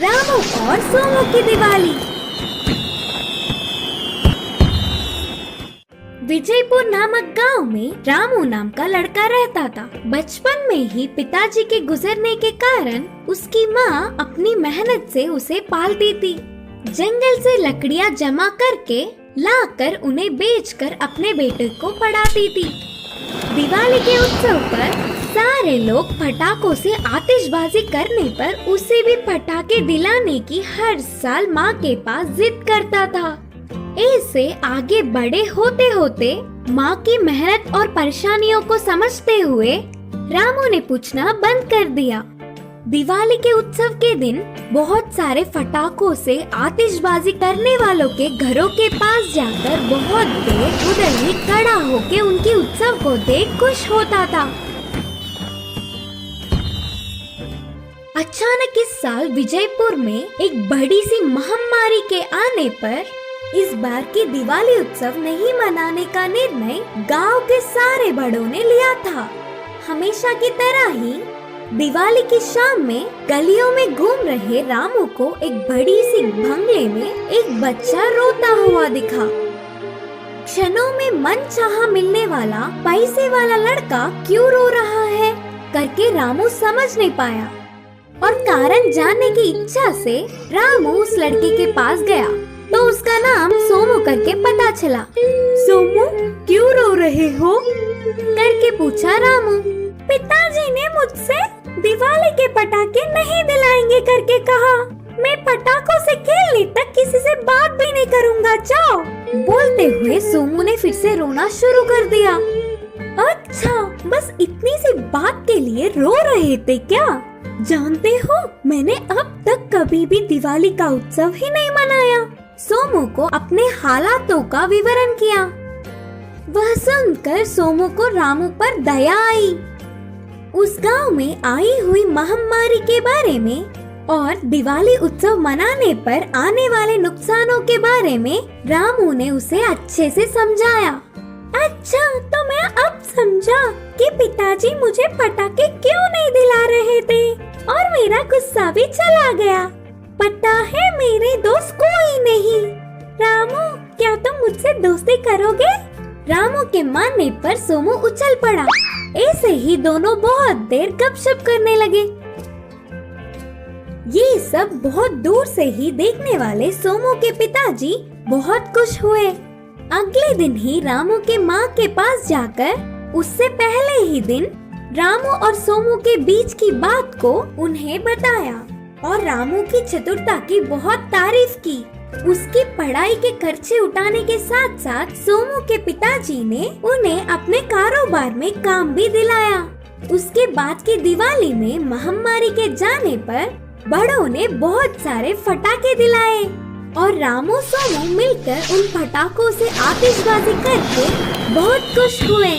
रामू और सोमू की दिवाली। विजयपुर नामक गांव में रामू नाम का लड़का रहता था। बचपन में ही पिताजी के गुजरने के कारण उसकी माँ अपनी मेहनत से उसे पालती थी। जंगल से लकड़ियाँ जमा करके लाकर उन्हें बेचकर अपने बेटे को पढ़ाती थी। दिवाली के उत्सव पर सारे लोग पटाखों से आतिशबाजी करने पर उसे भी पटाखे दिलाने की हर साल माँ के पास जिद करता था। ऐसे आगे बड़े होते होते माँ की मेहनत और परेशानियों को समझते हुए रामू ने पूछना बंद कर दिया। दिवाली के उत्सव के दिन बहुत सारे पटाखों से आतिशबाजी करने वालों के घरों के पास जाकर बहुत देर उधर ही खड़ा होकर उनके उत्सव को देख खुश होता था। अचानक इस साल विजयपुर में एक बड़ी सी महामारी के आने पर इस बार की दिवाली उत्सव नहीं मनाने का निर्णय गांव के सारे बड़ों ने लिया था। हमेशा की तरह ही दिवाली की शाम में गलियों में घूम रहे रामू को एक बड़ी सी बंगले में एक बच्चा रोता हुआ दिखा। क्षणों में मनचाहा मिलने वाला पैसे वाला लड़का क्यों रो रहा है करके रामू समझ नहीं पाया और कारण जानने की इच्छा से रामू उस लड़के के पास गया तो उसका नाम सोमू करके पता चला। सोमू, क्यों रो रहे हो करके पूछा रामू। पिताजी ने मुझसे दिवाली के पटाखे नहीं दिलाएंगे करके कहा। मैं पटाखों से खेलने तक किसी से बात भी नहीं करूँगा, जाओ। बोलते हुए सोमू ने फिर से रोना शुरू कर दिया। अच्छा, बस इतनी सी बात के लिए रो रहे थे क्या? जानते हो, मैंने अब तक कभी भी दिवाली का उत्सव ही नहीं मनाया। सोमू को अपने हालातों का विवरण किया। वह सुनकर सोमू को रामू पर दया आई। उस गांव में आई हुई महामारी के बारे में और दिवाली उत्सव मनाने पर आने वाले नुकसानों के बारे में रामू ने उसे अच्छे से समझाया। अच्छा, तो मैं अब समझा कि पिताजी मुझे पटाखे क्यों नहीं दिला रहे थे और मेरा गुस्सा भी चला गया। पता है, मेरे दोस्त कोई नहीं। रामू, क्या तुम मुझसे दोस्ती करोगे? रामू के मानने पर सोमू उछल पड़ा। ऐसे ही दोनों बहुत देर गपशप करने लगे। ये सब बहुत दूर से ही देखने वाले सोमू के पिताजी बहुत खुश हुए। अगले दिन ही रामू के माँ के पास जाकर उससे पहले ही दिन रामू और सोमू के बीच की बात को उन्हें बताया और रामू की चतुरता की बहुत तारीफ की। उसकी पढ़ाई के खर्चे उठाने के साथ साथ सोमू के पिताजी ने उन्हें अपने कारोबार में काम भी दिलाया। उसके बाद की दिवाली में महामारी के जाने पर बड़ों ने बहुत सारे पटाखे दिलाए और रामू सोमू मिलकर उन पटाखों से आतिशबाजी करके बहुत खुश हुए।